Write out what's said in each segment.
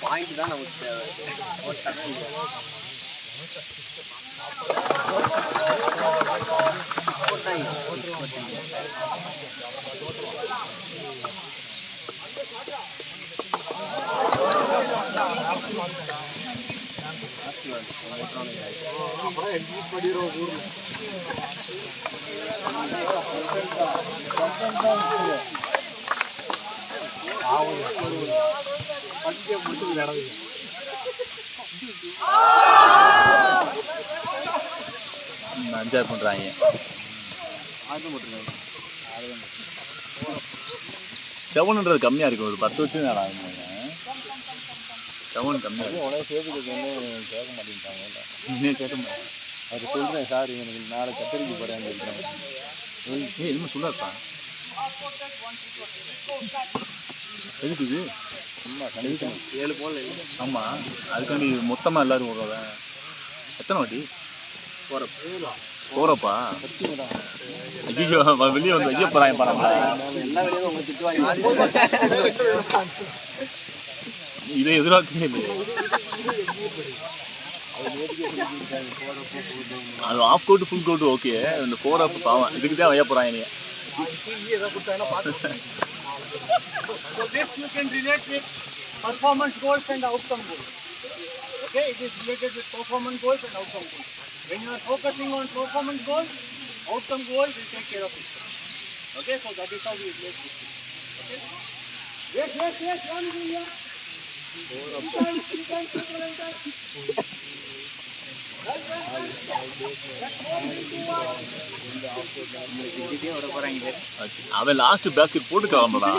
Point தான் நமக்கு enjoy பண்றாங்க. செவன்ன்றது கம்மியா இருக்கு. ஒரு 10 வச்சு செவன் கம்மியாக இருக்கும். உடனே சேர்த்துக்கு கேட்க மாட்டேங்கிட்டாங்க. இன்னும் சேர்க்க மாட்டேன். அது சொல்கிறேன் சார், எனக்கு நாளை கத்தரிக்கு போகிறேன் இருக்கேன். எதுவுமே சொல்லாப்பா. எதுக்கு இது? சும்மா கண்டிக்கணும். 7 போல. ஆமாம், அதுக்காண்டி மொத்தமாக எல்லோரும் போடுறத. எத்தனை வாட்டி போகிறப்பா? ஐயோ, வெளியே வந்து ஐயோ போகிறாங்க பாருங்க. எல்லா வெளியும் உங்களை திட்டுவாங்க. இதை எதிர்பார்க்கவே இல்லை. அது half coat full coat okay. இந்த 4 அப் பாவம் இதுக்கு தான் வைய போகிறாங்க. நீ So this you can relate with performance goals and outcome goals. Okay, it is related with performance goals and outcome goals. When you are focusing on performance goals, outcome goals will take care of it. Okay, so that is how we relate this. Okay. Yes, one here. அவன் last basket போட்டு கிளம்புடா.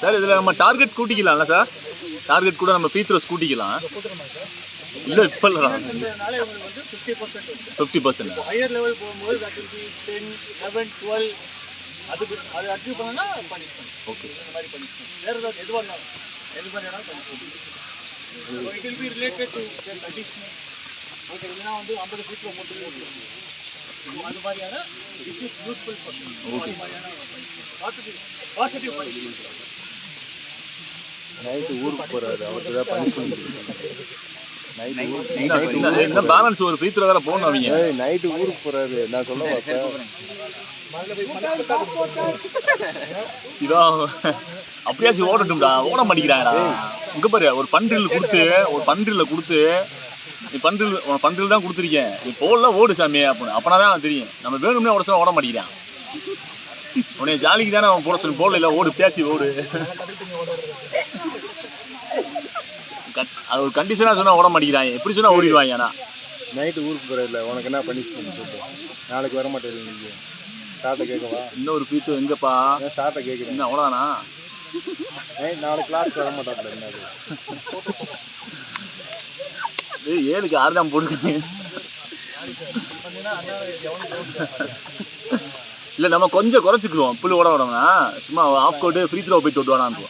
Sir இதில் நம்ம target கூட்டிக்கலாம்ல sir? Target கூட நம்ம free throws கூட்டிக்கலாம். இல்லை இப்போ இல்லை 50%. ஹையர் லெவல் போகும்போது that will be 10, 11, 12 அது அச்சீவ் பண்ணனா பனிஷ்மென்ட். ஓகே, இந்த மாதிரி பனிஷ்மென்ட் வேற ஏதாவது எது பண்ணலாம் எது பண்ணனா punishment. So it will be related to the additional. Okay, இதெல்லாம் வந்து 50 ஃபீட் மட்டுமே இருக்கு. அது மாதிரியான which is useful for you. Okay, positive punishment. Night ஊருக்கு போறாரு, அவருக்கு தான் பனிஷ்மென்ட். என்ன பேலன்ஸ் ஒரு ஃப்ரீ த்ரோ வேற போணும். அவங்க நைட் ஊருக்கு போறாரு. நான் சொல்ல சிவா அப்படியாச்சும் ஓடட்டும்டா. ஓட மாட்டேங்கிறாங்கடா. இங்க பாரு, ஒரு பண்ட்ரில் கொடுத்து நீ பண்ட்ரில் தான் கொடுத்துருக்கேன். நீ போடல ஓடு சாமி அப்படின்னு. அப்பனா தான் தெரியும். நம்ம வேணும்னே ஓட சொல்ல ஓட மாட்டேங்கிறான். உன்னைய ஜாலிக்கு தானே அவன் போட சொல்லி போடல. ஓடு பேச்சு ஓடு. அது ஒரு கண்டிஷனாக சொன்னால் ஓட மாட்டேங்கிறாங்க. எப்படி சொன்னால் ஓடிடுவாங்க. ஆனால் நைட்டு ஊருக்கு போகிறதில்ல, உனக்கு என்ன பனிஷ்மெண்ட் சொல்லிட்டு நாளைக்கு வர மாட்டேங்குது. நீங்கள் சார்ட்டை கேட்கவா? இன்னொரு பீத்து எங்கப்பா? சார்ட்டை கேட்குறேன். இன்னும் அவ்வளோதானா? நாளைக்கு கிளாஸ்க்கு வர மாட்டாப்புல. என்ன 7க்கு 6 தான் போட்டுருக்கேன். பண்ணீங்கன்னா அதனால எவனும் போட்டு தர மாட்டாங்க. இல்லை நம்ம கொஞ்சம் குறைச்சிக்குருவோம். புல் ஓட விடோம்னா சும்மா ஆஃப் கோட்டு ஃப்ரீ த்ரோ போய் தொட்டு வேணான்னு